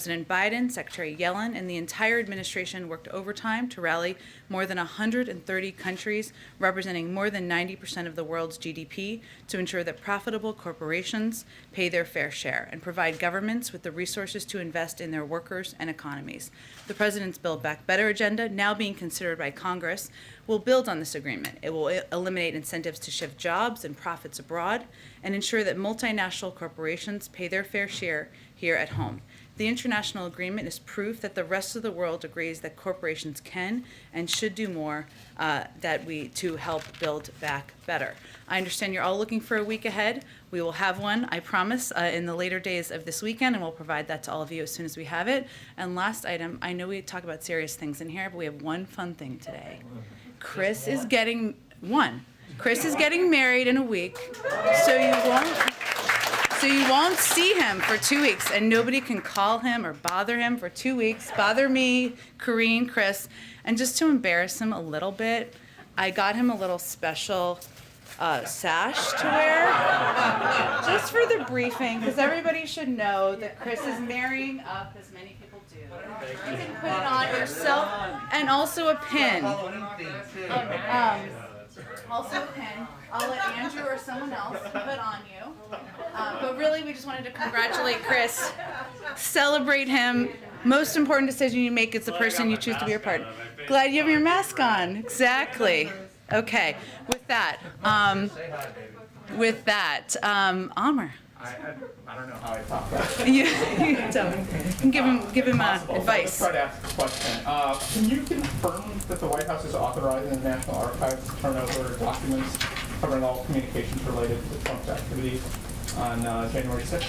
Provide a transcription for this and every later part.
President Biden, Secretary Yellen, and the entire administration worked overtime to rally more than 130 countries, representing more than 90% of the world's GDP, to ensure that profitable corporations pay their fair share and provide governments with the resources to invest in their workers and economies. The President's Build Back Better agenda, now being considered by Congress, will build on this agreement. It will eliminate incentives to shift jobs and profits abroad and ensure that multinational corporations pay their fair share here at home. The international agreement is proof that the rest of the world agrees that corporations can and should do more to help build back better. I understand you're all looking for a week ahead. We will have one, I promise, in the later days of this weekend, and we'll provide that to all of you as soon as we have it. And last item, I know we talk about serious things in here, but we have one fun thing today. Chris is getting married in a week, so you won't see him for 2 weeks, and nobody can call him or bother him for 2 weeks. Bother me, Corrine, Chris. And just to embarrass him a little bit, I got him a little special sash to wear, just for the briefing, because everybody should know that Chris is marrying up, as many people do. You can put it on yourself, and also a pin. Also a pin. I'll let Andrew or someone else put on you. But really, we just wanted to congratulate Chris, celebrate him. Most important decision you make is the person you choose to be your partner. Glad you have your mask on. Exactly. Okay. With that, Amr. I don't know how I talk about it. You tell me. You can give him advice. So let's try to ask a question. Can you confirm that the White House is authorizing the National Archives to turn over documents covering all communications related to Trump's activities on January 6th?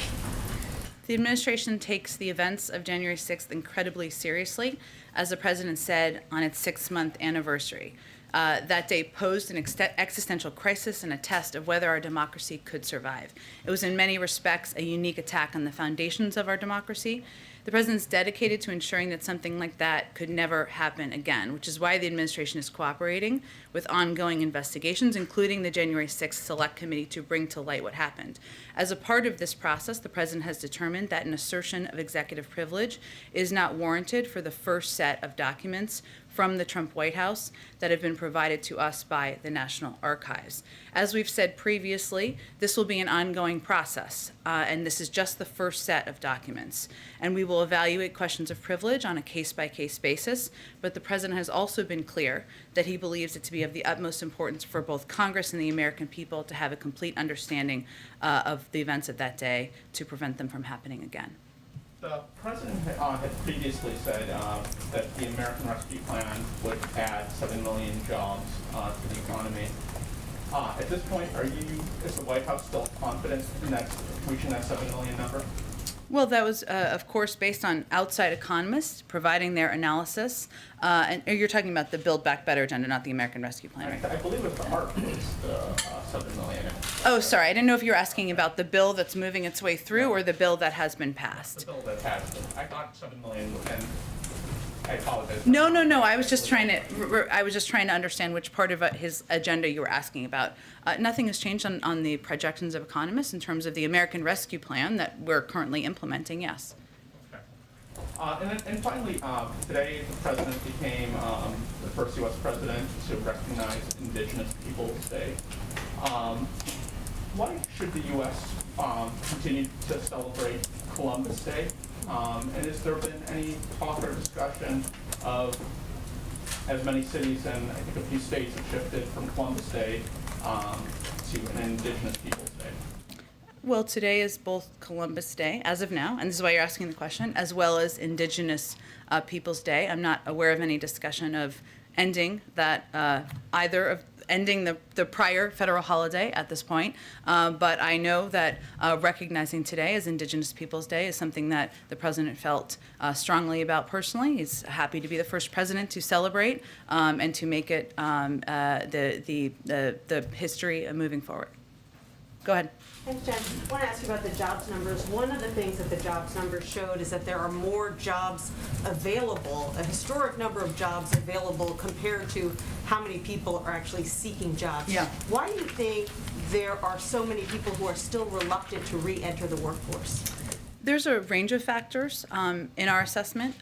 The administration takes the events of January 6th incredibly seriously, as the president said on its 6-month anniversary. That day posed an existential crisis and a test of whether our democracy could survive. It was in many respects a unique attack on the foundations of our democracy. The president's dedicated to ensuring that something like that could never happen again, which is why the administration is cooperating with ongoing investigations, including the January 6th Select Committee, to bring to light what happened. As a part of this process, the president has determined that an assertion of executive privilege is not warranted for the first set of documents from the Trump White House that have been provided to us by the National Archives. As we've said previously, this will be an ongoing process, and this is just the first set of documents. And we will evaluate questions of privilege on a case-by-case basis, but the president has also been clear that he believes it to be of the utmost importance for both Congress and the American people to have a complete understanding of the events of that day to prevent them from happening again. The president had previously said that the American Rescue Plan would add 7 million jobs to the economy. At this point, is the White House still confident in reaching that 7 million number? Well, that was, of course, based on outside economists providing their analysis. And you're talking about the Build Back Better agenda, not the American Rescue Plan, right? I believe it's the ARC was the 7 million. Oh, sorry. I didn't know if you were asking about the bill that's moving its way through or the bill that has been passed. The bill that has been. I thought 7 million, and I apologize. No. I was just trying to understand which part of his agenda you were asking about. Nothing has changed on the projections of economists in terms of the American Rescue Plan that we're currently implementing. Yes. Okay. And finally, today the president became the first U.S. president to recognize Indigenous Peoples Day. Why should the U.S. Continue to celebrate Columbus Day? And has there been any talk or discussion of, as many cities and I think a few states have shifted from Columbus Day to an Indigenous Peoples Day? Well, today is both Columbus Day, as of now, and this is why you're asking the question, as well as Indigenous Peoples Day. I'm not aware of any discussion of ending that, ending the prior federal holiday at this point, but I know that recognizing today as Indigenous Peoples Day is something that the president felt strongly about personally. He's happy to be the first president to celebrate and to make it the history moving forward. Go ahead. Thanks, Jen. I want to ask you about the jobs numbers. One of the things that the jobs numbers showed is that there are more jobs available, a historic number of jobs available compared to how many people are actually seeking jobs. Yeah. Why do you think there are so many people who are still reluctant to re-enter the workforce? There's a range of factors in our assessment.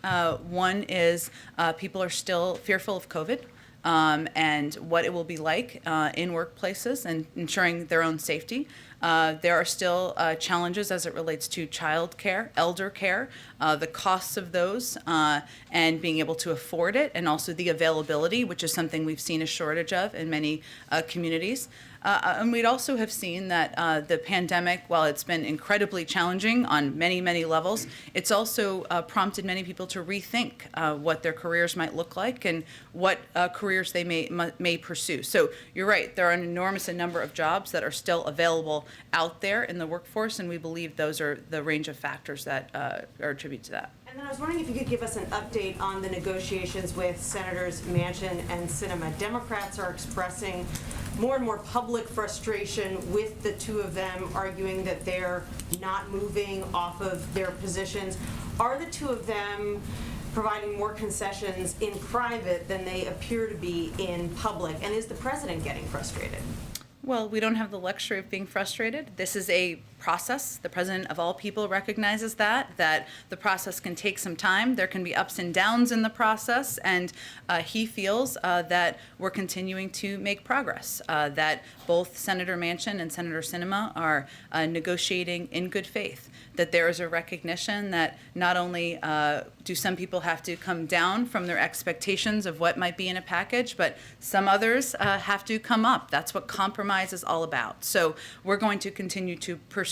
One is people are still fearful of COVID and what it will be like in workplaces and ensuring their own safety. There are still challenges as it relates to child care, elder care, the costs of those, and being able to afford it, and also the availability, which is something we've seen a shortage of in many communities. And we'd also have seen that the pandemic, while it's been incredibly challenging on many, many levels, it's also prompted many people to rethink what their careers might look like and what careers they may pursue. So you're right, there are an enormous number of jobs that are still available out there in the workforce, and we believe those are the range of factors that are attributed to that. And then I was wondering if you could give us an update on the negotiations with Senators Manchin and Sinema. Democrats are expressing more and more public frustration with the two of them, arguing that they're not moving off of their positions. Are the two of them providing more concessions in private than they appear to be in public? And is the president getting frustrated? Well, we don't have the luxury of being frustrated. This is a process. The president of all people recognizes that the process can take some time. There can be ups and downs in the process, and he feels that we're continuing to make progress, that both Senator Manchin and Senator Sinema are negotiating in good faith, that there is a recognition that not only do some people have to come down from their expectations of what might be in a package, but some others have to come up. That's what compromise is all about. So we're going to continue to pursue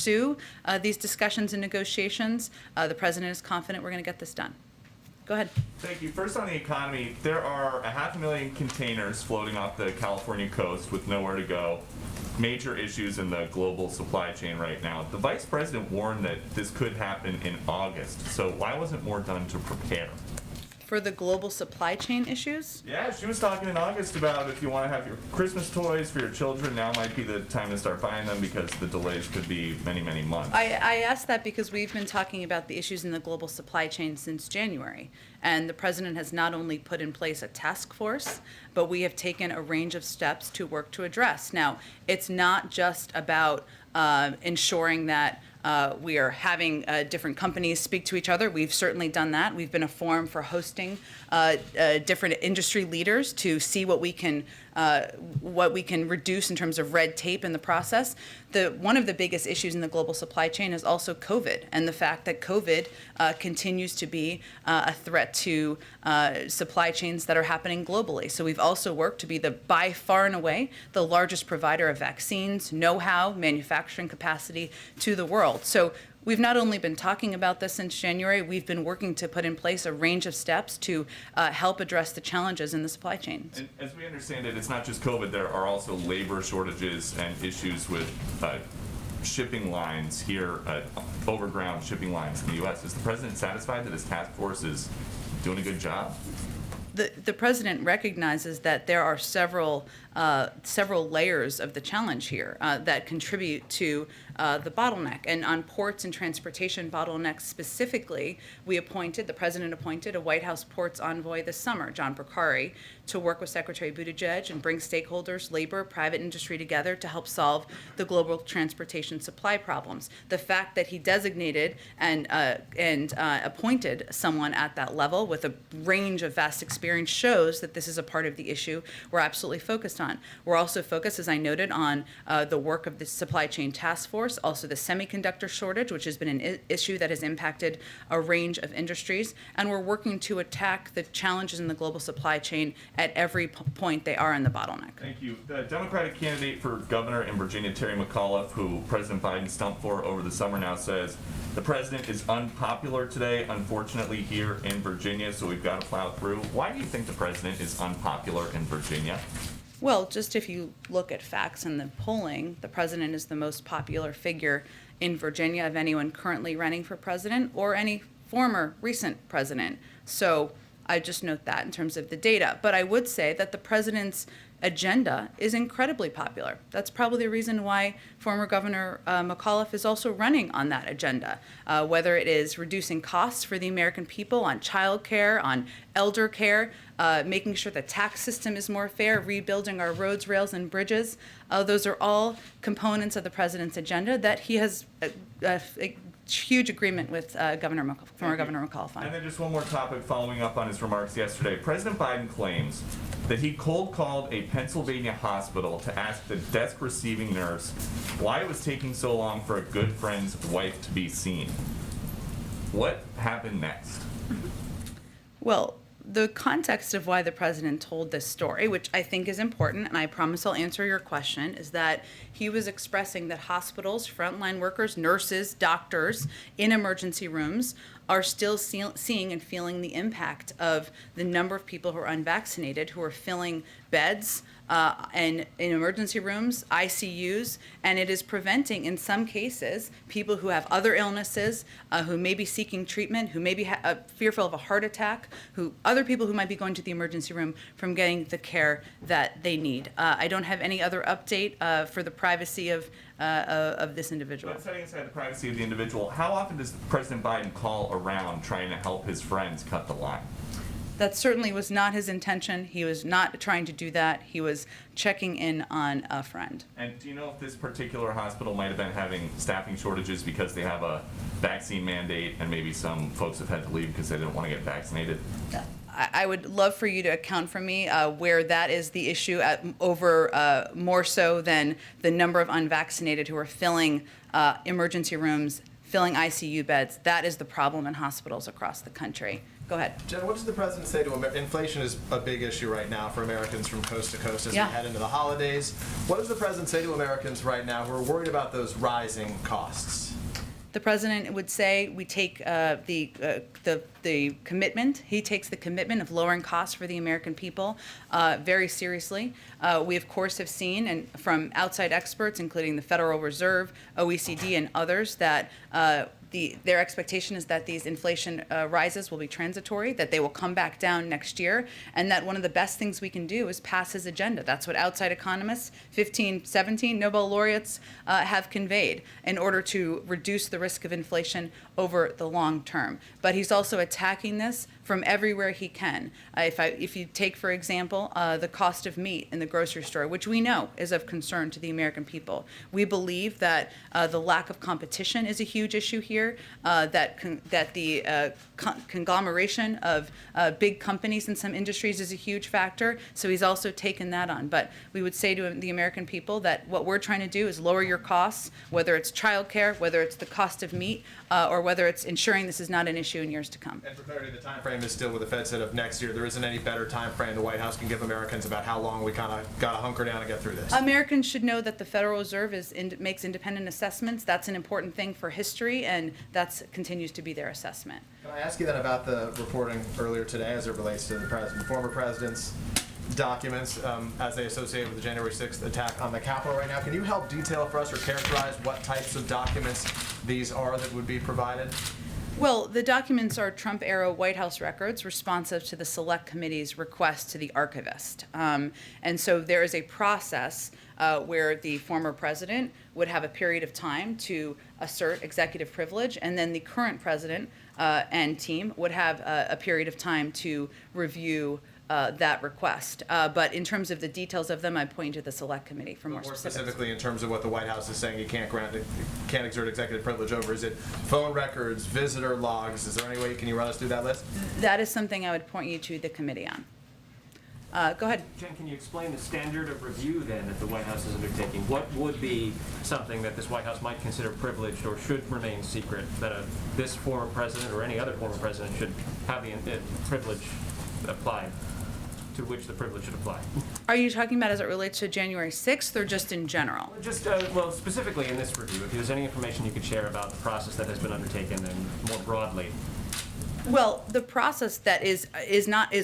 these discussions and negotiations. The president is confident we're going to get this done. Go ahead. Thank you. First, on the economy, there are 500,000 containers floating off the California coast with nowhere to go. Major issues in the global supply chain right now. The vice president warned that this could happen in August. So why wasn't more done to prepare? For the global supply chain issues? Yeah, she was talking in August about if you want to have your Christmas toys for your children, now might be the time to start buying them because the delays could be many, many months. I asked that because we've been talking about the issues in the global supply chain since January. And the president has not only put in place a task force, but we have taken a range of steps to work to address. Now, it's not just about ensuring that we are having different companies speak to each other. We've certainly done that. We've been a forum for hosting different industry leaders to see what we can reduce in terms of red tape in the process. One of the biggest issues in the global supply chain is also COVID, and the fact that COVID continues to be a threat to supply chains that are happening globally. So we've also worked to be by far and away the largest provider of vaccines, know-how, manufacturing capacity to the world. So we've not only been talking about this since January, we've been working to put in place a range of steps to help address the challenges in the supply chain. And as we understand it, it's not just COVID. There are also labor shortages and issues with shipping lines here, overground shipping lines in the U.S. Is the president satisfied that his task force is doing a good job? The president recognizes that there are several layers of the challenge here that contribute to the bottleneck. And on ports and transportation bottlenecks specifically, the president appointed a White House ports envoy this summer, John Procari, to work with Secretary Buttigieg and bring stakeholders, labor, private industry together to help solve the global transportation supply problems. The fact that he designated and appointed someone at that level with a range of vast experience shows that this is a part of the issue we're absolutely focused on. We're also focused, as I noted, on the work of the supply chain task force, also the semiconductor shortage, which has been an issue that has impacted a range of industries, and we're working to attack the challenges in the global supply chain at every point they are in the bottleneck. Thank you. The Democratic candidate for governor in Virginia, Terry McAuliffe, who President Biden stumped for over the summer, now says the president is unpopular today, unfortunately, here in Virginia, so we've got to plow through. Why do you think the president is unpopular in Virginia? Well, just if you look at facts and the polling, the president is the most popular figure in Virginia of anyone currently running for president or any former recent president. So I just note that in terms of the data. But I would say that the president's agenda is incredibly popular. That's probably the reason why former Governor McAuliffe is also running on that agenda, whether it is reducing costs for the American people on child care, on elder care, making sure the tax system is more fair, rebuilding our roads, rails, and bridges. Those are all components of the president's agenda that he has huge agreement with former Governor McAuliffe. And then just one more topic following up on his remarks yesterday. President Biden claims that he cold called a Pennsylvania hospital to ask the desk receiving nurse why it was taking so long for a good friend's wife to be seen. What happened next? Well, the context of why the president told this story, which I think is important, and I promise I'll answer your question, is that he was expressing that hospitals, frontline workers, nurses, doctors in emergency rooms are still seeing and feeling the impact of the number of people who are unvaccinated, who are filling beds and in emergency rooms, ICUs, and it is preventing, in some cases, people who have other illnesses, who may be seeking treatment, who may be fearful of a heart attack, other people who might be going to the emergency room from getting the care that they need. I don't have any other update for the privacy of this individual. But setting aside the privacy of the individual, how often does President Biden call around trying to help his friends cut the line? That certainly was not his intention. He was not trying to do that. He was checking in on a friend. And do you know if this particular hospital might have been having staffing shortages because they have a vaccine mandate and maybe some folks have had to leave because they didn't want to get vaccinated? I would love for you to account for me where that is the issue over more so than the number of unvaccinated who are filling emergency rooms, filling ICU beds. That is the problem in hospitals across the country. Go ahead. Jen, what does the president say to inflation is a big issue right now for Americans from coast to coast as we head into the holidays. What does the president say to Americans right now who are worried about those rising costs? The president would say we take the commitment. He takes the commitment of lowering costs for the American people very seriously. We of course have seen, and from outside experts, including the Federal Reserve, OECD, and others, that their expectation is that these inflation rises will be transitory, that they will come back down next year, and that one of the best things we can do is pass his agenda. That's what outside economists, 15, 17 Nobel laureates have conveyed in order to reduce the risk of inflation over the long term. But he's also attacking this from everywhere he can. If you take, for example, the cost of meat in the grocery store, which we know is of concern to the American people. We believe that the lack of competition is a huge issue here, that the conglomeration of big companies in some industries is a huge factor, so he's also taken that on. But we would say to the American people that what we're trying to do is lower your costs, whether it's childcare, whether it's the cost of meat, or whether it's ensuring this is not an issue in years to come. And for clarity, the time frame is still with the Fed said of next year. There isn't any better time frame the White House can give Americans about how long we kind of got to hunker down and get through this. Americans should know that the Federal Reserve makes independent assessments. That's an important thing for history, and that continues to be their assessment. Can I ask you then about the reporting earlier today as it relates to the former president's documents as they associate with the January 6th attack on the Capitol right now? Can you help detail for us or characterize what types of documents these are that would be provided? Well, the documents are Trump-era White House records responsive to the Select Committee's request to the archivist. And so there is a process where the former president would have a period of time to assert executive privilege, and then the current president and team would have a period of time to review that request. But in terms of the details of them, I point to the Select Committee for more specifics. Specifically in terms of what the White House is saying you can't exert executive privilege over. Is it phone records, visitor logs? Is there any way can you run us through that list? That is something I would point you to the committee on. Go ahead. Jen, can you explain the standard of review then that the White House is undertaking? What would be something that this White House might consider privileged or should remain secret that this former president or any other former president should have the privilege applied? To which the privilege should apply. Are you talking about as it relates to January 6th or just in general? Just, well, specifically in this review, if there's any information you could share about the process that has been undertaken and more broadly. Well, the process that is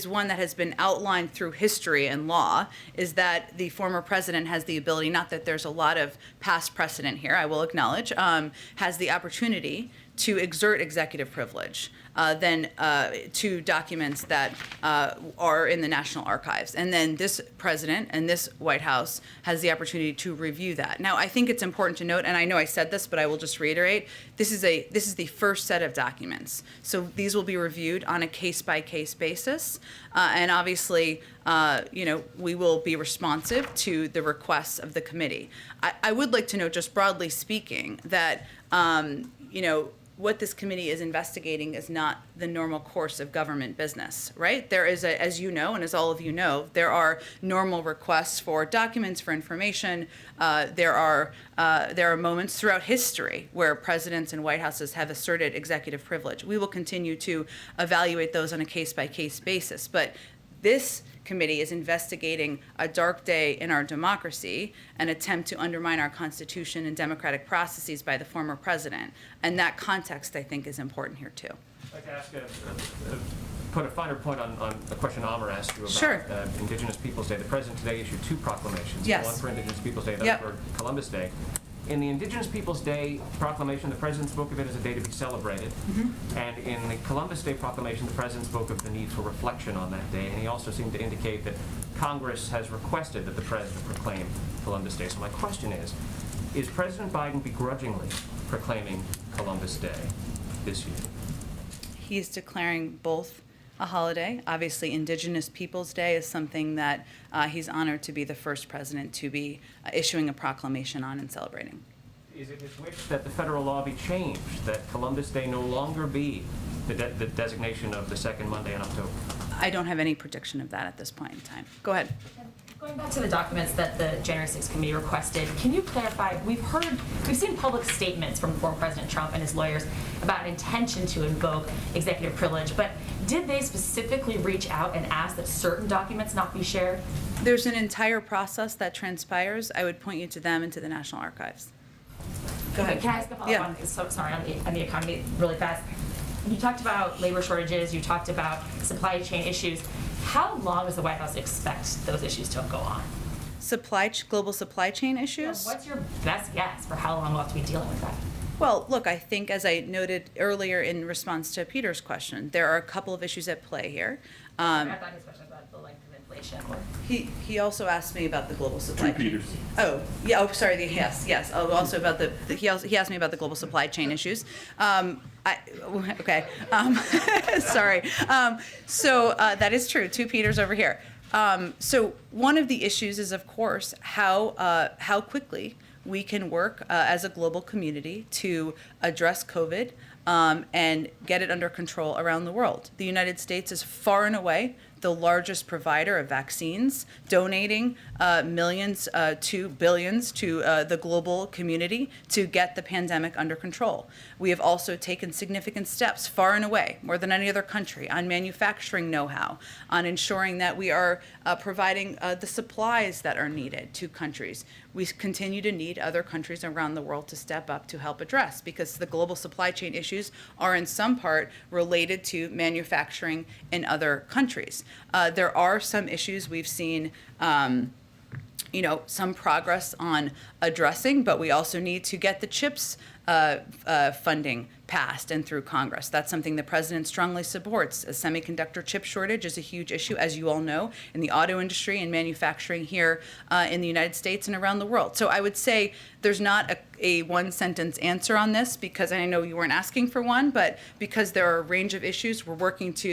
one that has been outlined through history and law, is that the former president has the ability, not that there's a lot of past precedent here, I will acknowledge, has the opportunity to exert executive privilege to documents that are in the National Archives. And then this president and this White House has the opportunity to review that. Now, I think it's important to note, and I know I said this, but I will just reiterate, this is the first set of documents. So these will be reviewed on a case-by-case basis. And obviously, we will be responsive to the requests of the committee. I would like to note, just broadly speaking, that, what this committee is investigating is not the normal course of government business, right? There is as you know, and as all of you know, there are normal requests for documents, for information. There are moments throughout history where presidents and White Houses have asserted executive privilege. We will continue to evaluate those on a case-by-case basis, but this committee is investigating a dark day in our democracy, an attempt to undermine our Constitution and democratic processes by the former president. And that context, I think, is important here, too. I'd like to ask put a finer point on a question Amr asked you about Sure. Indigenous Peoples Day. The president today issued 2 proclamations. Yes. One for Indigenous Peoples Day, the Yep. other for Columbus Day. In the Indigenous Peoples Day proclamation, the president spoke of it as a day to be celebrated. And in the Columbus Day proclamation, the president spoke of the need for reflection on that day. And he also seemed to indicate that Congress has requested that the president proclaim Columbus Day. So my question is President Biden begrudgingly proclaiming Columbus Day this year? He's declaring both a holiday. Obviously, Indigenous Peoples Day is something that he's honored to be the first president to be issuing a proclamation on and celebrating. Is it his wish that the federal law be changed, that Columbus Day no longer be the designation of the second Monday in October? I don't have any prediction of that at this point in time. Go ahead. Going back to the documents that the January 6th committee requested, can you clarify, we've seen public statements from former President Trump and his lawyers about an intention to invoke executive privilege, but did they specifically reach out and ask that certain documents not be shared? There's an entire process that transpires. I would point you to them and to the National Archives. Go ahead. Can I ask a follow-up Yeah. on the economy really fast? You talked about labor shortages, you talked about supply chain issues. How long does the White House expect those issues to go on? Global supply chain issues? What's your best guess for how long we'll have to be dealing with that? Well, look, I think as I noted earlier in response to Peter's question, there are a couple of issues at play here. I thought his question was about the length of inflation. He also asked me about the global supply chain. Peters. Oh, yeah, oh, sorry, yes. Oh, also about he asked me about the global supply chain issues. Okay, sorry. So that is true, 2 Peters over here. So one of the issues is, of course, how quickly we can work as a global community to address COVID and get it under control around the world. The United States is far and away the largest provider of vaccines, donating millions to billions to the global community to get the pandemic under control. We have also taken significant steps far and away, more than any other country, on manufacturing know-how, on ensuring that we are providing the supplies that are needed to countries. We continue to need other countries around the world to step up to help address, because the global supply chain issues are in some part related to manufacturing in other countries. There are some issues we've seen, some progress on addressing, but we also need to get the CHIPS funding passed and through Congress. That's something the president strongly supports. A semiconductor chip shortage is a huge issue, as you all know, in the auto industry and manufacturing here in the United States and around the world. So I would say there's not a one-sentence answer on this, because I know you weren't asking for one, but because there are a range of issues, we're working to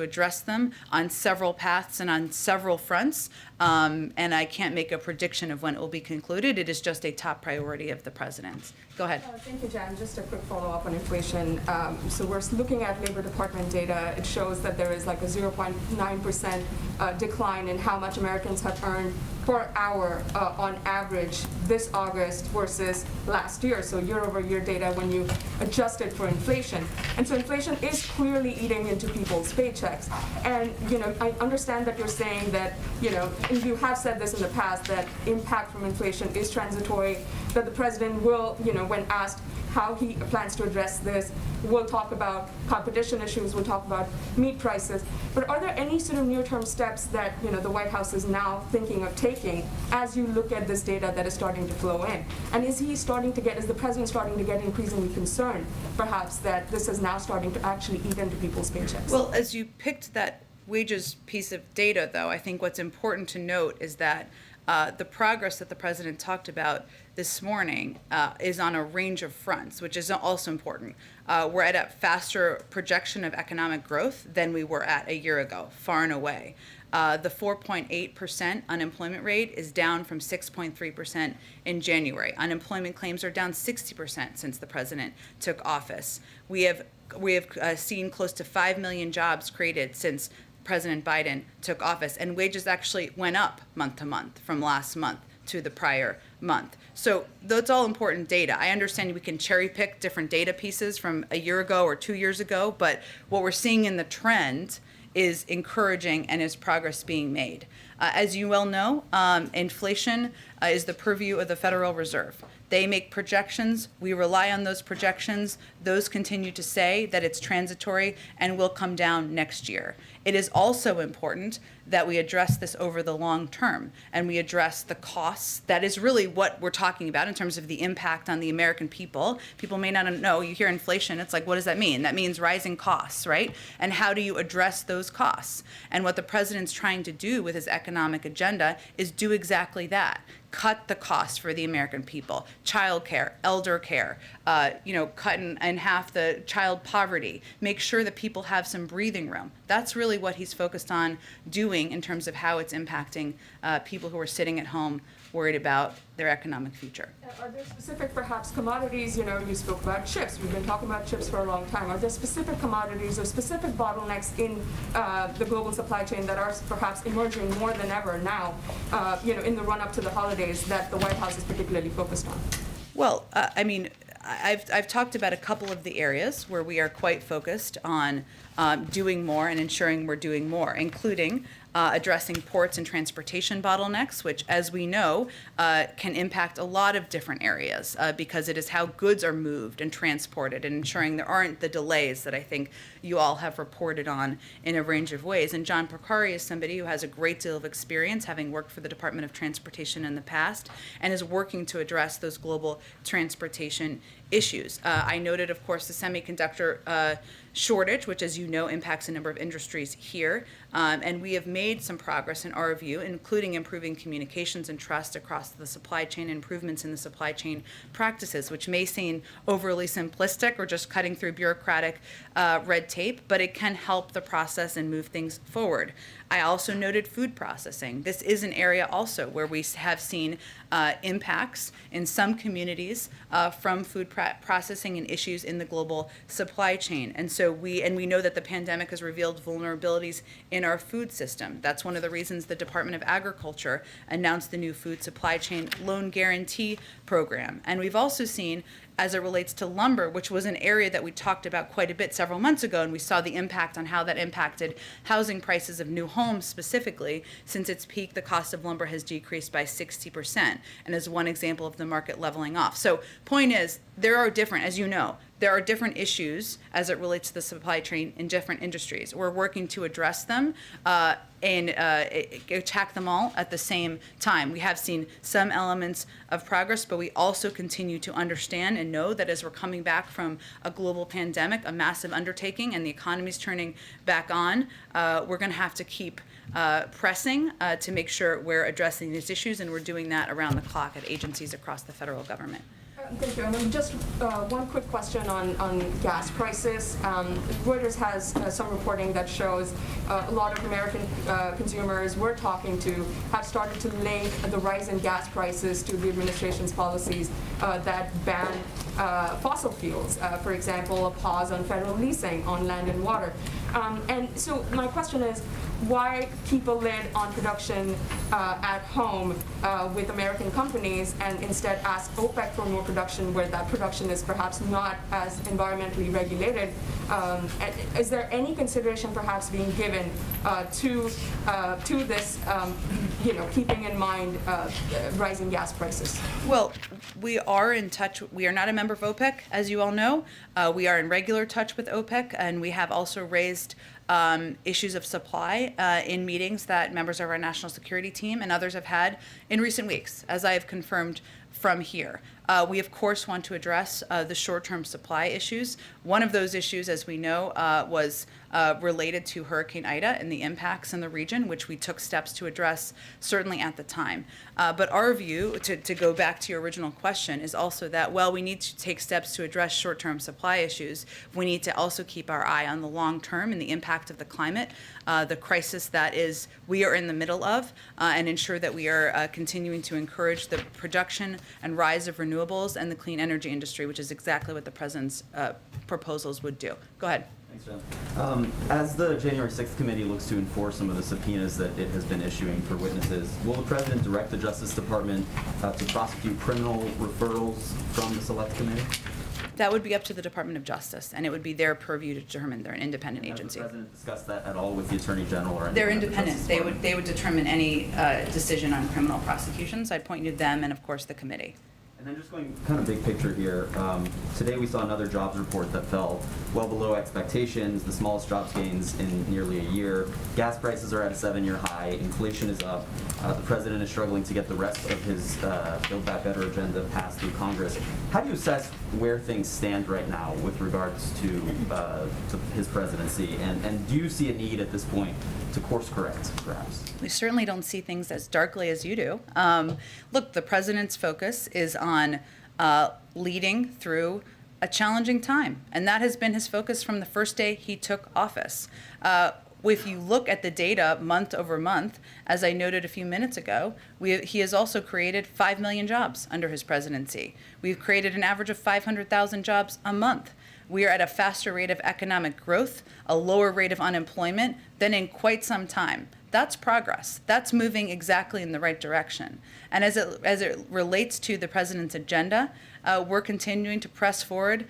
address them on several paths and on several fronts, and I can't make a prediction of when it will be concluded. It is just a top priority of the president's. Go ahead. Thank you, Jen. Just a quick follow-up on inflation. So we're looking at Labor Department data. It shows that there is like a 0.9% decline in how much Americans have earned per hour on average this August versus last year. So year-over-year data when you adjust it for inflation. And so inflation is clearly eating into people's paychecks. And, I understand that you're saying that, and you have said this in the past, that impact from inflation is transitory, that the president will, when asked how he plans to address this, we'll talk about competition issues, we'll talk about meat prices. But are there any sort of near-term steps that, the White House is now thinking of taking as you look at this data that is starting to flow in? And is the president starting to get increasingly concerned, perhaps, that this is now starting to actually eat into people's paychecks? Well, as you picked that wages piece of data, though, I think what's important to note is that the progress that the president talked about this morning is on a range of fronts, which is also important. We're at a faster projection of economic growth than we were at a year ago, far and away. The 4.8% unemployment rate is down from 6.3% in January. Unemployment claims are down 60% since the president took office. We have seen close to 5 million jobs created since President Biden took office, and wages actually went up month to month from last month to the prior month. So that's all important data. I understand we can cherry pick different data pieces from a year ago or 2 years ago, but what we're seeing in the trend is encouraging and is progress being made. As you well know, inflation is the purview of the Federal Reserve. They make projections. We rely on those projections. Those continue to say that it's transitory and will come down next year. It is also important that we address this over the long term and we address the costs. That is really what we're talking about in terms of the impact on the American people. People may not know, you hear inflation, it's like, what does that mean? That means rising costs, right? And how do you address those costs? And what the president's trying to do with his economic agenda is do exactly that. Cut the cost for the American people, childcare, elder care, cut in half the child poverty, make sure that people have some breathing room. That's really what he's focused on doing in terms of how it's impacting people who are sitting at home worried about their economic future. Are there specific, perhaps, commodities? You spoke about chips. We've been talking about chips for a long time. Are there specific commodities or specific bottlenecks in the global supply chain that are perhaps emerging more than ever now, in the run-up to the holidays that the White House is particularly focused on? Well, I've talked about a couple of the areas where we are quite focused on doing more and ensuring we're doing more, including addressing ports and transportation bottlenecks, which, as we know, can impact a lot of different areas because it is how goods are moved and transported and ensuring there aren't the delays that I think you all have reported on in a range of ways. And John Porcari is somebody who has a great deal of experience, having worked for the Department of Transportation in the past, and is working to address those global transportation issues. I noted, of course, the semiconductor shortage, which, as you know, impacts a number of industries here. And we have made some progress in our view, including improving communications and trust across the supply chain, improvements in the supply chain practices, which may seem overly simplistic or just cutting through bureaucratic red tape, but it can help the process and move things forward. I also noted food processing. This is an area also where we have seen impacts in some communities from food processing and issues in the global supply chain. And so we know that the pandemic has revealed vulnerabilities in our food system. That's one of the reasons the Department of Agriculture announced the new food supply chain loan guarantee program. And we've also seen, as it relates to lumber, which was an area that we talked about quite a bit several months ago, and we saw the impact on how that impacted housing prices of new homes specifically. Since its peak, the cost of lumber has decreased by 60%, and is one example of the market leveling off. So point is, there are different, as you know, there are different issues as it relates to the supply chain in different industries. We're working to address them and attack them all at the same time. We have seen some elements of progress, but we also continue to understand and know that as we're coming back from a global pandemic, a massive undertaking, and the economy's turning back on, we're going to have to keep pressing to make sure we're addressing these issues, and we're doing that around the clock at agencies across the federal government. Thank you. And then just one quick question on gas prices. Reuters has some reporting that shows a lot of American consumers we're talking to have started to link the rise in gas prices to the administration's policies that ban fossil fuels. For example, a pause on federal leasing on land and water. And so my question is, why keep a lid on production at home with American companies and instead ask OPEC for more production where that production is perhaps not as environmentally regulated? Is there any consideration perhaps being given to this, keeping in mind rising gas prices? Well, we are in touch. We are not a member of OPEC, as you all know. We are in regular touch with OPEC, and we have also raised issues of supply in meetings that members of our national security team and others have had in recent weeks. As I have confirmed from here. We, of course, want to address the short-term supply issues. One of those issues, as we know, was related to Hurricane Ida and the impacts in the region, which we took steps to address certainly at the time. But our view, to go back to your original question, is also that, well, we need to take steps to address short-term supply issues. We need to also keep our eye on the long term and the impact of the climate, the crisis that we are in the middle of, and ensure that we are continuing to encourage the production and rise of renewables and the clean energy industry, which is exactly what the president's proposals would do. Go ahead. Thanks, Jen. As the January 6th committee looks to enforce some of the subpoenas that it has been issuing for witnesses, will the president direct the Justice Department to prosecute criminal referrals from the select committee? That would be up to the Department of Justice, and it would be their purview to determine. They're an independent agency. Has the president discussed that at all with the Attorney General or anyone? They're at the independent. Justice They Department? would determine any decision on criminal prosecutions. I'd point you to them and, of course, the committee. And then just going kind of big picture here, today we saw another jobs report that fell well below expectations, the smallest jobs gains in nearly a year. Gas prices are at a 7-year high, inflation is up. The president is struggling to get the rest of his Build Back Better agenda passed through Congress. How do you assess where things stand right now with regards to his presidency? And do you see a need at this point to course correct, perhaps? We certainly don't see things as darkly as you do. Look, the president's focus is on leading through a challenging time, and that has been his focus from the first day he took office. If you look at the data month over month, as I noted a few minutes ago, he has also created 5 million jobs under his presidency. We've created an average of 500,000 jobs a month. We are at a faster rate of economic growth, a lower rate of unemployment than in quite some time. That's progress. That's moving exactly in the right direction. And as it relates to the president's agenda, we're continuing to press forward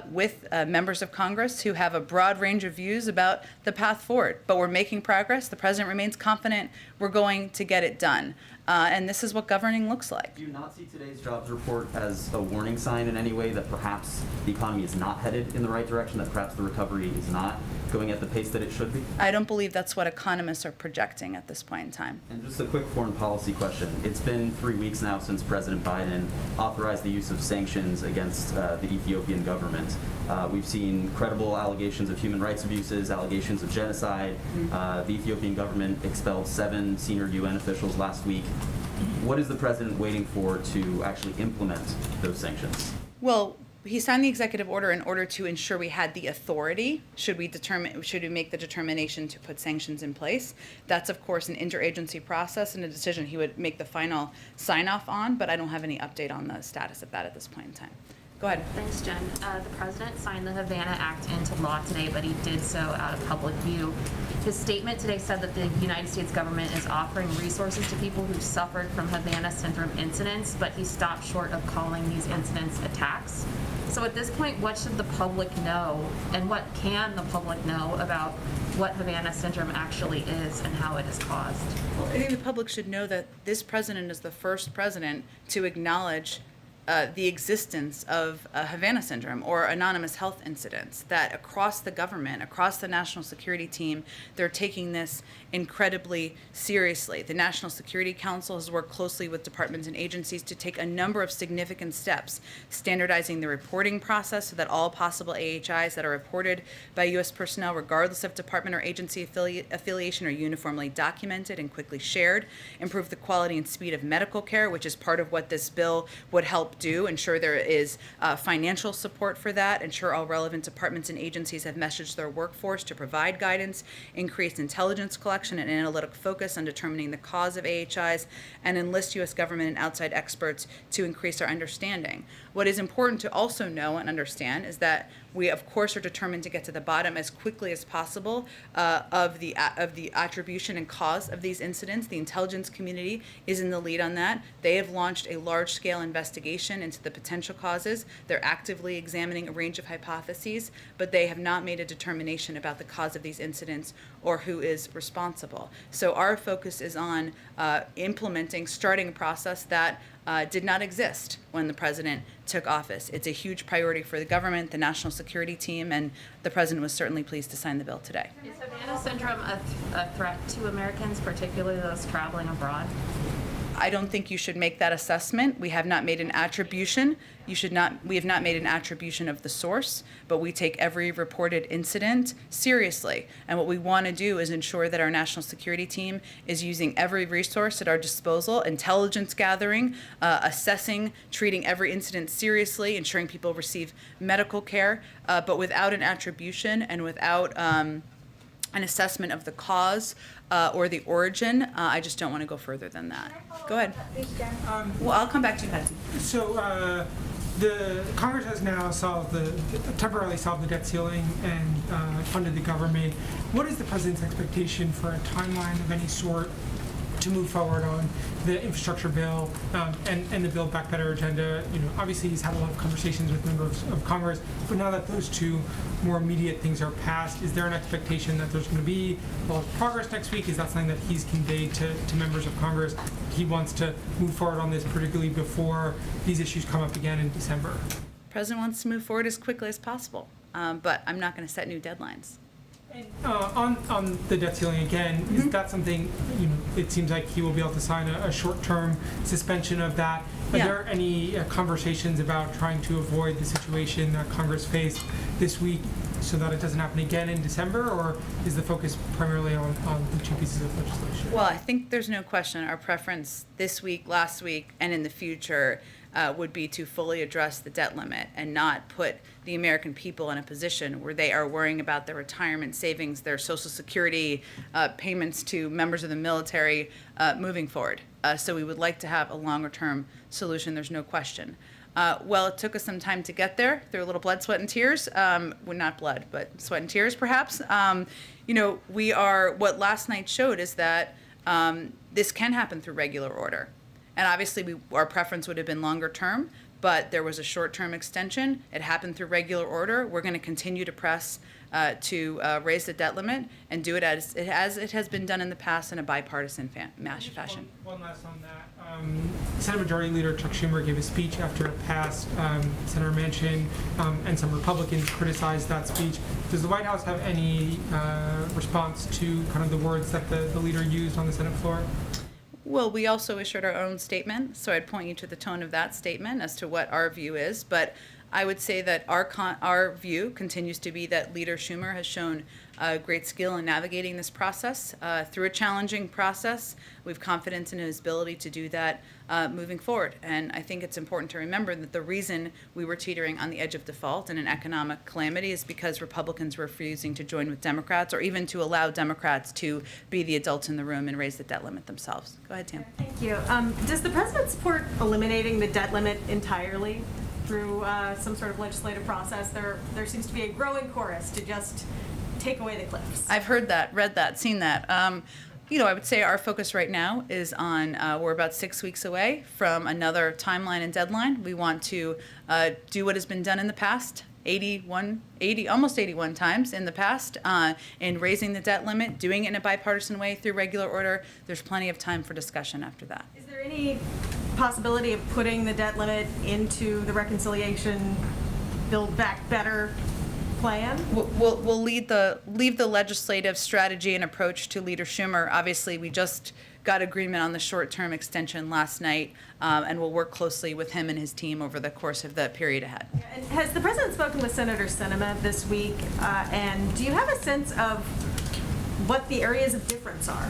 with members of Congress who have a broad range of views about the path forward. But we're making progress. The president remains confident we're going to get it done. And this is what governing looks like. Do you not see today's jobs report as a warning sign in any way that perhaps the economy is not headed in the right direction, that perhaps the recovery is not going at the pace that it should be? I don't believe that's what economists are projecting at this point in time. And just a quick foreign policy question. It's been 3 weeks now since President Biden authorized the use of sanctions against the Ethiopian government. We've seen credible allegations of human rights abuses, allegations of genocide. The Ethiopian government expelled 7 senior UN officials last week. What is the president waiting for to actually implement those sanctions? Well, he signed the executive order in order to ensure we had the authority, should we make the determination to put sanctions in place. That's, of course, an interagency process and a decision he would make the final sign-off on, but I don't have any update on the status of that at this point in time. Go ahead. Thanks, Jen. The president signed the Havana Act into law today, but he did so out of public view. His statement today said that the United States government is offering resources to people who've suffered from Havana syndrome incidents, but he stopped short of calling these incidents attacks. So at this point, what should the public know, and what can the public know about what Havana syndrome actually is and how it is caused? Well, I think the public should know that this president is the first president to acknowledge the existence of Havana syndrome or anonymous health incidents, that across the government, across the national security team, they're taking this incredibly seriously. The National Security Council has worked closely with departments and agencies to take a number of significant steps, standardizing the reporting process so that all possible AHIs that are reported by U.S. personnel, regardless of department or agency affiliation, are uniformly documented and quickly shared, improve the quality and speed of medical care, which is part of what this bill would help do, ensure there is financial support for that, ensure all relevant departments and agencies have messaged their workforce to provide guidance, increase intelligence collection and analytic focus on determining the cause of AHIs, and enlist U.S. government and outside experts to increase our understanding. What is important to also know and understand is that we, of course, are determined to get to the bottom as quickly as possible of the attribution and cause of these incidents. The intelligence community is in the lead on that. They have launched a large-scale investigation into the potential causes. They're actively examining a range of hypotheses, but they have not made a determination about the cause of these incidents or who is responsible. So our focus is on starting a process that did not exist when the president took office. It's a huge priority for the government, the national security team, and the president was certainly pleased to sign the bill today. Is Havana syndrome a threat to Americans, particularly those traveling abroad? I don't think you should make that assessment. We have not made an attribution. We have not made an attribution of the source, but we take every reported incident seriously. And what we want to do is ensure that our national security team is using every resource at our disposal, intelligence gathering, assessing, treating every incident seriously, ensuring people receive medical care, but without an attribution and without an assessment of the cause or the origin. I just don't want to go further than that. Go ahead. Well, I'll come back to you, Patsy. So the Congress has now temporarily solved the debt ceiling and funded the government. What is the president's expectation for a timeline of any sort to move forward on the infrastructure bill and the Build Back Better agenda? Obviously he's had a lot of conversations with members of Congress, but now that those two more immediate things are passed, is there an expectation that there's going to be a lot of progress next week? Is that something that he's conveyed to members of Congress? He wants to move forward on this, particularly before these issues come up again in December. The president wants to move forward as quickly as possible, but I'm not going to set new deadlines. On the debt ceiling again, is that something, it seems like he will be able to sign a short-term suspension of that. Are there any conversations about trying to avoid the situation that Congress faced this week so that it doesn't happen again in December, or is the focus primarily on the two pieces of legislation? Well, I think there's no question our preference this week, last week, and in the future would be to fully address the debt limit and not put the American people in a position where they are worrying about their retirement savings, their Social Security payments to members of the military moving forward. So we would like to have a longer-term solution, there's no question. Well, it took us some time to get there through a little blood, sweat, and tears. Well, not blood, but sweat and tears, perhaps. What last night showed is that this can happen through regular order. And obviously, our preference would have been longer term, but there was a short-term extension. It happened through regular order. We're going to continue to press to raise the debt limit and do it as it has been done in the past in a bipartisan fashion. One last on that. Senate Majority Leader Chuck Schumer gave a speech after it passed. Senator Manchin and some Republicans criticized that speech. Does the White House have any response to kind of the words that the leader used on the Senate floor? Well, we also issued our own statement, so I'd point you to the tone of that statement as to what our view is. But I would say that our view continues to be that Leader Schumer has shown great skill in navigating this process through a challenging process. We have confidence in his ability to do that moving forward. And I think it's important to remember that the reason we were teetering on the edge of default and an economic calamity is because Republicans were refusing to join with Democrats or even to allow Democrats to be the adults in the room and raise the debt limit themselves. Go ahead, Tam. Thank you. Does the president support eliminating the debt limit entirely through some sort of legislative process? There seems to be a growing chorus to just take away the cliffs. I've heard that, read that, seen that. I would say our focus right now is on, we're about 6 weeks away from another timeline and deadline. We want to do what has been done in the past, almost 81 times in the past, in raising the debt limit, doing it in a bipartisan way through regular order. There's plenty of time for discussion after that. Is there any possibility of putting the debt limit into the reconciliation Build Back Better plan? We'll leave the legislative strategy and approach to Leader Schumer. Obviously, we just got agreement on the short-term extension last night, and we'll work closely with him and his team over the course of the period ahead. And has the president spoken with Senator Sinema this week? And do you have a sense of what the areas of difference are?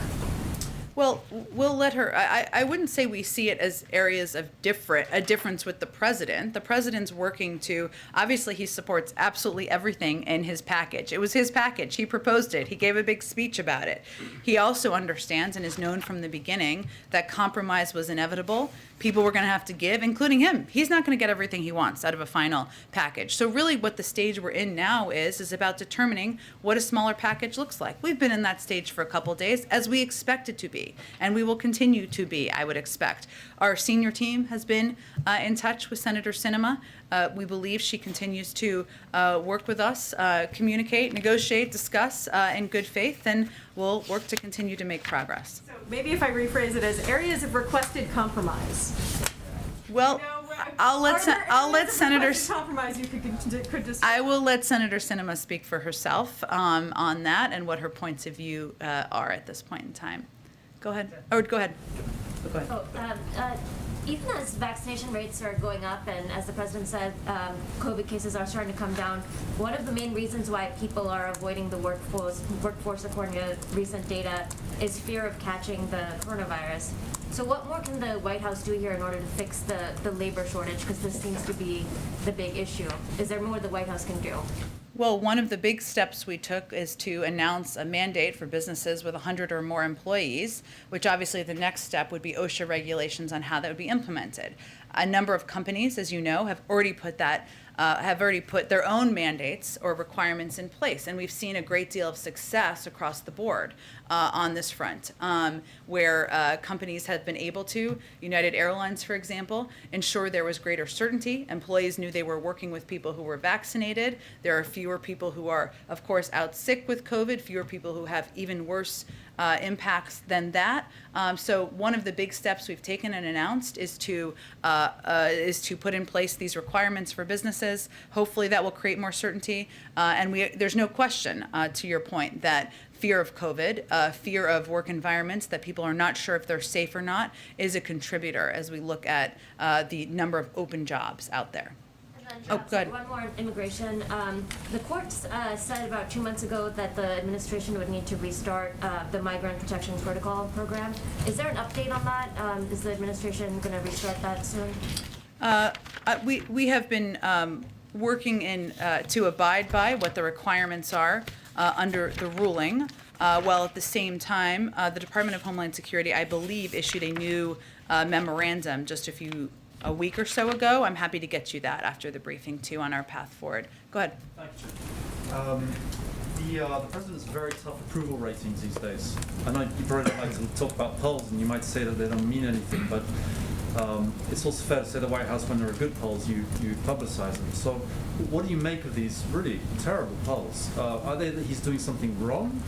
Well, we'll let her. I wouldn't say we see it as areas of a difference with the president. The president's working to, obviously he supports absolutely everything in his package. It was his package. He proposed it. He gave a big speech about it. He also understands and has known from the beginning that compromise was inevitable. People were going to have to give, including him. He's not going to get everything he wants out of a final package. So really what the stage we're in now is about determining what a smaller package looks like. We've been in that stage for a couple of days, as we expect it to be, and we will continue to be, I would expect. Our senior team has been in touch with Senator Sinema. We believe she continues to work with us, communicate, negotiate, discuss in good faith, and we'll work to continue to make progress. So maybe if I rephrase it as areas of requested compromise. Well, I'll let Senator. Compromise you could just. I will let Senator Sinema speak for herself on that and what her points of view are at this point in time. Go ahead. Go ahead. but go ahead. Even as vaccination rates are going up and as the president said, COVID cases are starting to come down, one of the main reasons why people are avoiding the workforce according to recent data is fear of catching the coronavirus. So what more can the White House do here in order to fix the labor shortage? Because this seems to be the big issue. Is there more the White House can do? Well, one of the big steps we took is to announce a mandate for businesses with 100 or more employees, which obviously the next step would be OSHA regulations on how that would be implemented. A number of companies, as you know, have already put their own mandates or requirements in place, and we've seen a great deal of success across the board on this front, where companies have been able to, United Airlines, for example, ensure there was greater certainty. Employees knew they were working with people who were vaccinated. There are fewer people who are, of course, out sick with COVID, fewer people who have even worse impacts than that. So one of the big steps we've taken and announced is to put in place these requirements for businesses. Hopefully that will create more certainty. And there's no question, to your point, that fear of COVID, fear of work environments that people are not sure if they're safe or not, is a contributor as we look at the number of open jobs out there. Oh, good. One more on immigration. The courts said about 2 months ago that the administration would need to restart the Migrant Protection Protocol program. Is there an update on that? Is the administration going to restart that soon? We have been working to abide by what the requirements are under the ruling, while at the same time, the Department of Homeland Security, I believe, issued a new memorandum just a week or so ago. I'm happy to get you that after the briefing too on our path forward. Go ahead. Thank you. The president's very tough approval ratings these days. I know you probably don't like to talk about polls, and you might say that they don't mean anything, but it's also fair to say the White House, when there are good polls, you publicize them. So what do you make of these really terrible polls? Are they that he's doing something wrong?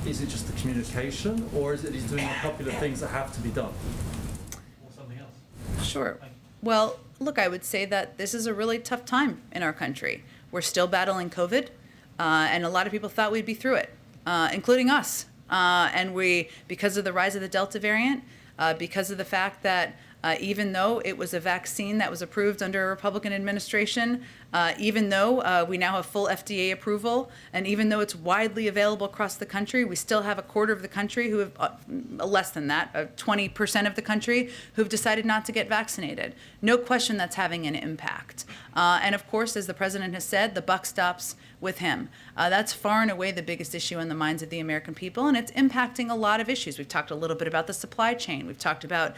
Is it just the communication, or is it he's doing the popular things that have to be done? Or something else? Sure. Well, look, I would say that this is a really tough time in our country. We're still battling COVID, and a lot of people thought we'd be through it, including us. And because of the rise of the Delta variant, because of the fact that even though it was a vaccine that was approved under a Republican administration, even though we now have full FDA approval, and even though it's widely available across the country, we still have a quarter of the country who have, less than that, 20% of the country who've decided not to get vaccinated. No question that's having an impact. And of course, as the president has said, the buck stops with him. That's far and away the biggest issue in the minds of the American people, and it's impacting a lot of issues. We've talked a little bit about the supply chain. We've talked about,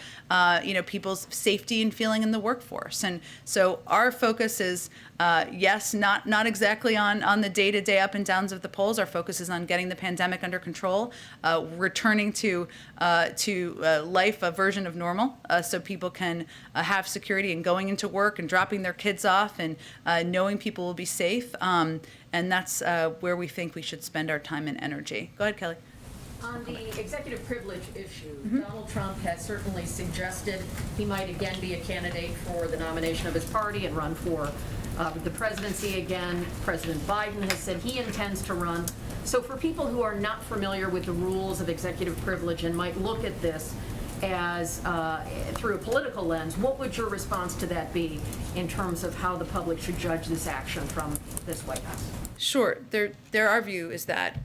people's safety and feeling in the workforce. And so our focus is, yes, not exactly on the day-to-day up and downs of the polls. Our focus is on getting the pandemic under control, returning to life, a version of normal, so people can have security and going into work and dropping their kids off and knowing people will be safe. And that's where we think we should spend our time and energy. Go ahead, Kelly. On the executive privilege issue, Donald Trump has certainly suggested he might again be a candidate for the nomination of his party and run for the presidency again. President Biden has said he intends to run. So for people who are not familiar with the rules of executive privilege and might look at this as through a political lens, what would your response to that be in terms of how the public should judge this action from this White House? Sure. Our view is that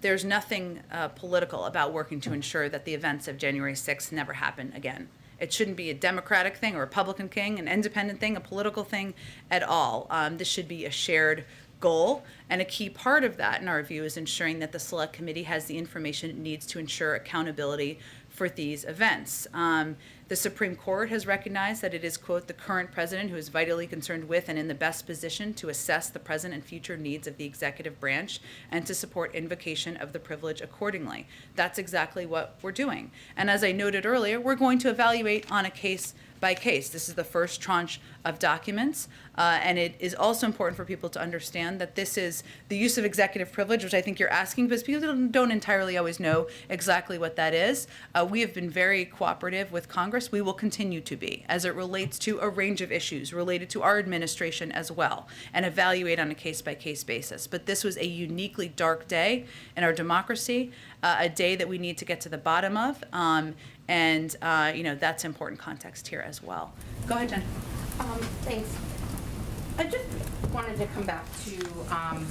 there's nothing political about working to ensure that the events of January 6th never happen again. It shouldn't be a Democratic thing or a Republican thing, an independent thing, a political thing at all. This should be a shared goal, and a key part of that, in our view, is ensuring that the Select Committee has the information it needs to ensure accountability for these events. The Supreme Court has recognized that it is, quote, the current president who is vitally concerned with and in the best position to assess the present and future needs of the executive branch and to support invocation of the privilege accordingly. That's exactly what we're doing. And as I noted earlier, we're going to evaluate on a case by case. This is the first tranche of documents. And it is also important for people to understand that this is the use of executive privilege, which I think you're asking, because people don't entirely always know exactly what that is. We have been very cooperative with Congress. We will continue to be, as it relates to a range of issues related to our administration as well, and evaluate on a case-by-case basis. But this was a uniquely dark day in our democracy, a day that we need to get to the bottom of, and that's important context here as well. Go ahead, Jen. Thanks. I just wanted to come back to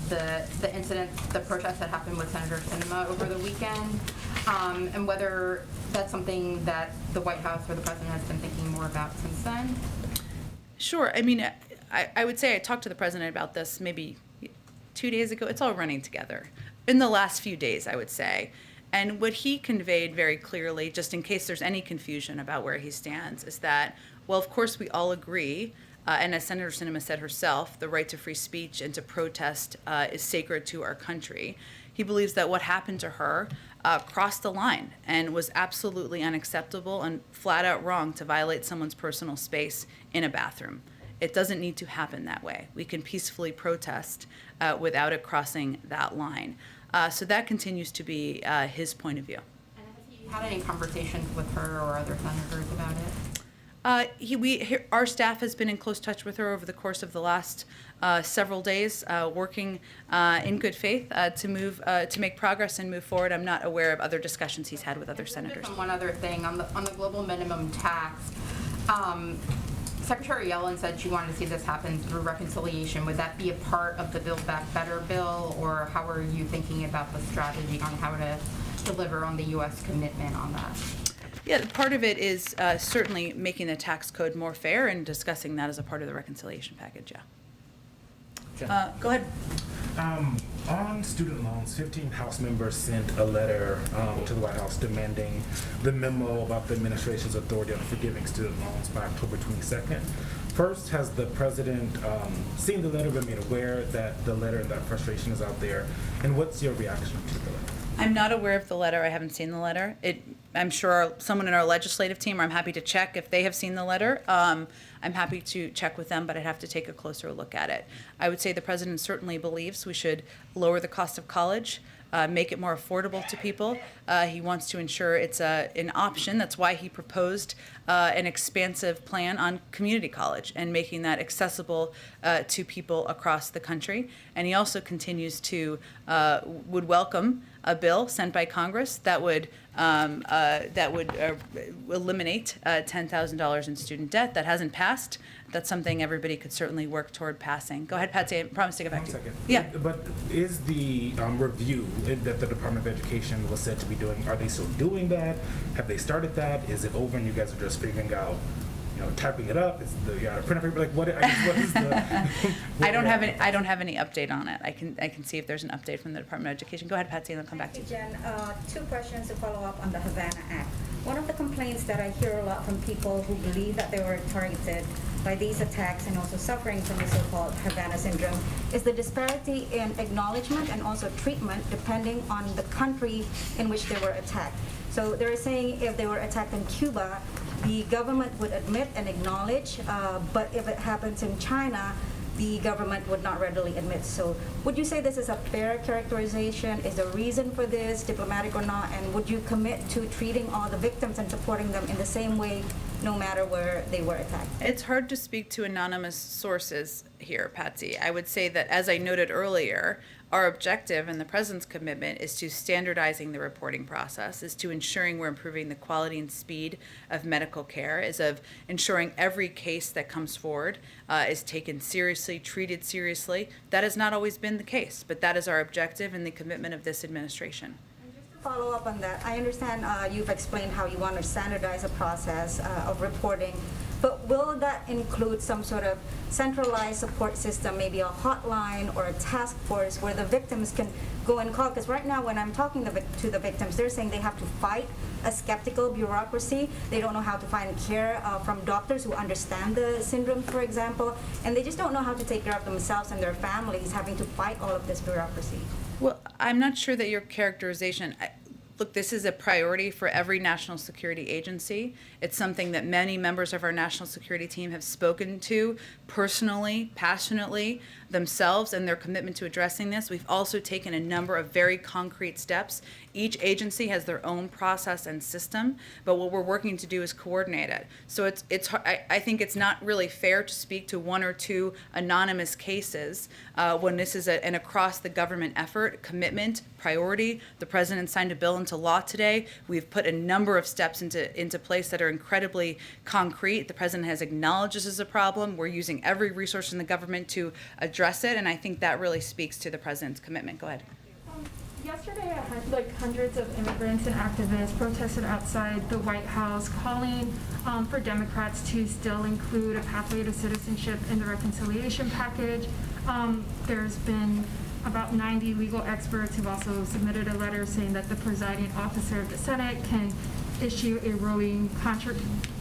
the incident, the protest that happened with Senator Sinema over the weekend, and whether that's something that the White House or the president has been thinking more about since then. Sure. I mean, I would say I talked to the president about this maybe 2 days ago. It's all running together in the last few days, I would say. And what he conveyed very clearly, just in case there's any confusion about where he stands, is that, well, of course, we all agree, and as Senator Sinema said herself, the right to free speech and to protest is sacred to our country. He believes that what happened to her crossed the line and was absolutely unacceptable and flat out wrong to violate someone's personal space in a bathroom. It doesn't need to happen that way. We can peacefully protest without it crossing that line. So that continues to be his point of view. And have you had any conversations with her or other senators about it? Our staff has been in close touch with her over the course of the last several days, working in good faith to make progress and move forward. I'm not aware of other discussions he's had with other senators. One other thing on the global minimum tax. Secretary Yellen said she wanted to see this happen through reconciliation. Would that be a part of the Build Back Better bill, or how are you thinking about the strategy on how to deliver on the U.S. commitment on that? Yeah, part of it is certainly making the tax code more fair and discussing that as a part of the reconciliation package, yeah. Go ahead. On student loans, 15 House members sent a letter to the White House demanding the memo about the administration's authority on forgiving student loans by October 22nd. First, has the president seen the letter, been made aware that the letter and that frustration is out there? And what's your reaction to the letter? I'm not aware of the letter. I haven't seen the letter. I'm sure someone in our legislative team, or I'm happy to check if they have seen the letter. I'm happy to check with them, but I'd have to take a closer look at it. I would say the president certainly believes we should lower the cost of college, make it more affordable to people. He wants to ensure it's an option. That's why he proposed an expansive plan on community college and making that accessible to people across the country. And he also continues to would welcome a bill sent by Congress that would eliminate $10,000 in student debt. That hasn't passed. That's something everybody could certainly work toward passing. Go ahead, Patsy. I promise to get back to you. 1 second. Yeah. But is the review that the Department of Education was said to be doing, are they still doing that? Have they started that? Is it over and you guys are just figuring out, typing it up? Is the printer paper, like what is the? I don't have any update on it. I can see if there's an update from the Department of Education. Go ahead, Patsy, and I'll come back to you. Jen, 2 questions to follow up on the Havana Act. One of the complaints that I hear a lot from people who believe that they were targeted by these attacks and also suffering from the so-called Havana syndrome is the disparity in acknowledgement and also treatment depending on the country in which they were attacked. So they're saying if they were attacked in Cuba, the government would admit and acknowledge, but if it happens in China, the government would not readily admit. So would you say this is a fair characterization? Is there a reason for this, diplomatic or not? And would you commit to treating all the victims and supporting them in the same way, no matter where they were attacked? It's hard to speak to anonymous sources here, Patsy. I would say that, as I noted earlier, our objective and the president's commitment is to standardizing the reporting process, is to ensuring we're improving the quality and speed of medical care, is of ensuring every case that comes forward is taken seriously, treated seriously. That has not always been the case, but that is our objective and the commitment of this administration. Follow up on that. I understand you've explained how you want to standardize a process of reporting, but will that include some sort of centralized support system, maybe a hotline or a task force where the victims can go and call? Because right now when I'm talking to the victims, they're saying they have to fight a skeptical bureaucracy. They don't know how to find care from doctors who understand the syndrome, for example, and they just don't know how to take care of themselves and their families having to fight all of this bureaucracy. Well, I'm not sure that your characterization, Look, this is a priority for every national security agency. It's something that many members of our national security team have spoken to personally, passionately, themselves, and their commitment to addressing this. We've also taken a number of very concrete steps. Each agency has their own process and system, but what we're working to do is coordinate it. So I think it's not really fair to speak to one or two anonymous cases when this is an across the government effort, commitment, priority. The president signed a bill into law today. We've put a number of steps into place that are incredibly concrete. The president has acknowledged this is a problem. We're using every resource in the government to address it, and I think that really speaks to the president's commitment. Go ahead. Yesterday, hundreds of immigrants and activists protested outside the White House, calling for Democrats to still include a pathway to citizenship in the reconciliation package. There's been about 90 legal experts who've also submitted a letter saying that the presiding officer of the Senate can issue a ruling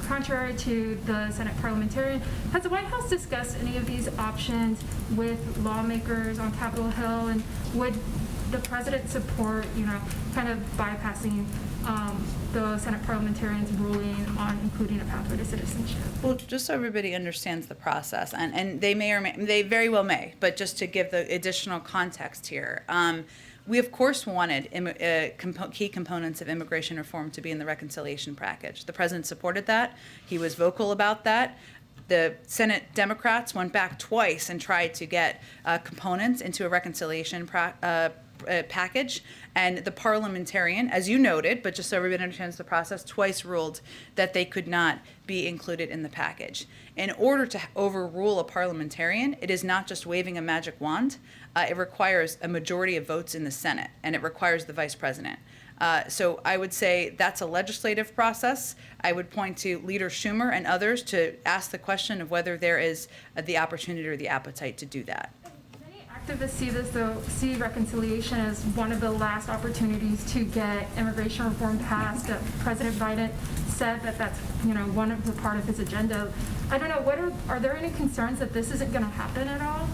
contrary to the Senate parliamentarian. Has the White House discussed any of these options with lawmakers on Capitol Hill, and would the president support, kind of bypassing the Senate parliamentarians' ruling on including a pathway to citizenship? Well, just so everybody understands the process, and they they very well may, but just to give the additional context here, we of course wanted key components of immigration reform to be in the reconciliation package. The president supported that. He was vocal about that. The Senate Democrats went back twice and tried to get components into a reconciliation package, and the parliamentarian, as you noted, but just so everybody understands the process, twice ruled that they could not be included in the package. In order to overrule a parliamentarian, it is not just waving a magic wand. It requires a majority of votes in the Senate, and it requires the vice president. So I would say that's a legislative process. I would point to Leader Schumer and others to ask the question of whether there is the opportunity or the appetite to do that. Activists see reconciliation as one of the last opportunities to get immigration reform passed. President Biden said that that's one of the part of his agenda. I don't know, are there any concerns that this isn't going to happen at all?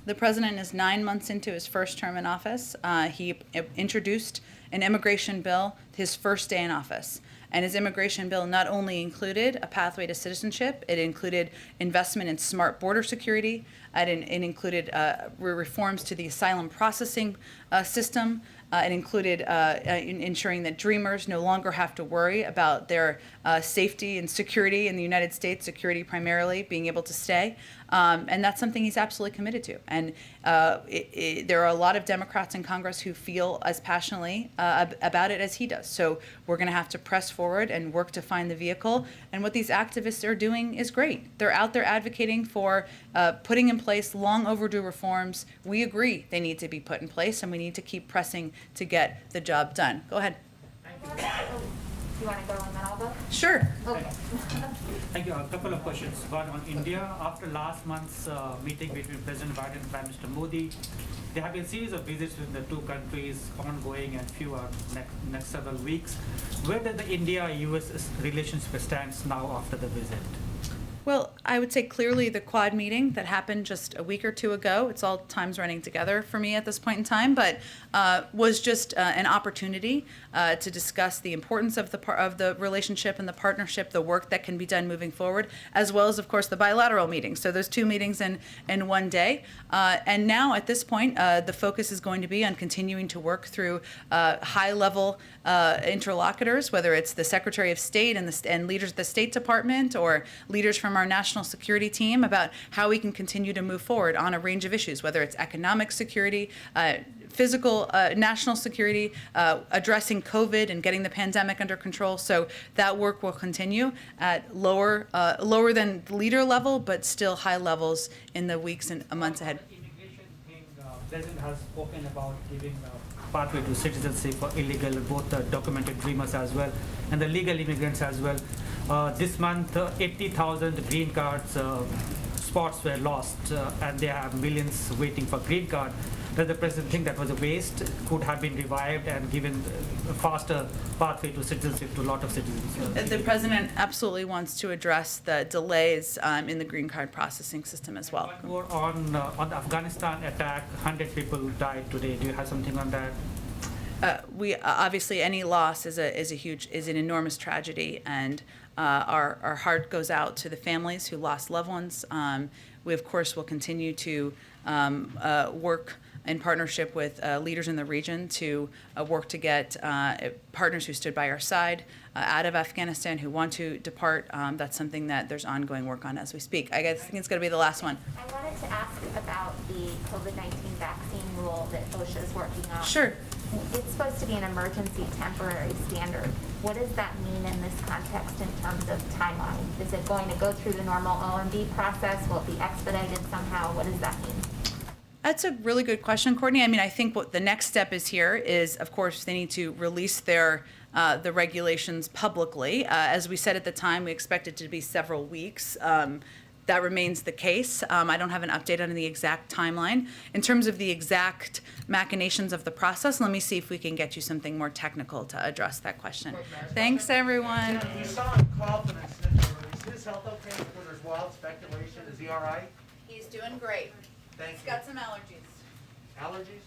The president is 9 months into his first term in office. He introduced an immigration bill his first day in office. And his immigration bill not only included a pathway to citizenship, it included investment in smart border security, it included reforms to the asylum processing system, it included ensuring that dreamers no longer have to worry about their safety and security in the United States, security primarily, being able to stay. And that's something he's absolutely committed to. And there are a lot of Democrats in Congress who feel as passionately about it as he does. So we're going to have to press forward and work to find the vehicle. And what these activists are doing is great. They're out there advocating for putting in place long overdue reforms. We agree they need to be put in place, and we need to keep pressing to get the job done. Go ahead. You want to go and then I'll go? Sure. Okay. Thank you. A couple of questions. One on India. After last month's meeting between President Biden and Prime Minister Modi, there have been a series of visits in the two countries ongoing, and few are next several weeks. Where does the India-US relationship stands now after the visit? Well, I would say clearly the Quad meeting that happened just a week or two ago, it's all times running together for me at this point in time, but was just an opportunity to discuss the importance of the relationship and the partnership, the work that can be done moving forward, as well as, of course, the bilateral meetings. So those two meetings in one day. And now at this point, the focus is going to be on continuing to work through high-level interlocutors, whether it's the Secretary of State and leaders of the State Department or leaders from our national security team, about how we can continue to move forward on a range of issues, whether it's economic security, physical national security, addressing COVID and getting the pandemic under control. So that work will continue at lower than leader level, but still high levels in the weeks and months ahead. President has spoken about giving a pathway to citizenship for illegal, both the documented dreamers as well and the legal immigrants as well. This month, 80,000 green cards spots were lost, and they have millions waiting for green card. Does the president think that was a waste, could have been revived and given a faster pathway to citizenship to a lot of citizens? The president absolutely wants to address the delays in the green card processing system as well. One more on the Afghanistan attack, 100 people died today. Do you have something on that? We obviously, any loss is an enormous tragedy, and our heart goes out to the families who lost loved ones. We of course will continue to work in partnership with leaders in the region to work to get partners who stood by our side out of Afghanistan who want to depart. That's something that there's ongoing work on as we speak. I think it's going to be the last one. I wanted to ask about the COVID-19 vaccine rule that OSHA is working on. Sure. It's supposed to be an emergency temporary standard. What does that mean in this context in terms of timeline? Is it going to go through the normal OMB process? Will it be expedited somehow? What does that mean? That's a really good question, Courtney. I mean, I think what the next step is here is, of course, they need to release their the regulations publicly. As we said at the time, we expect it to be several weeks. That remains the case. I don't have an update on the exact timeline. In terms of the exact machinations of the process, let me see if we can get you something more technical to address that question. Thanks, everyone. You saw him cough in incident. Is his health okay? Because there's wild speculation. Is he all right? He's doing great. Thank He's you. got some allergies. Allergies?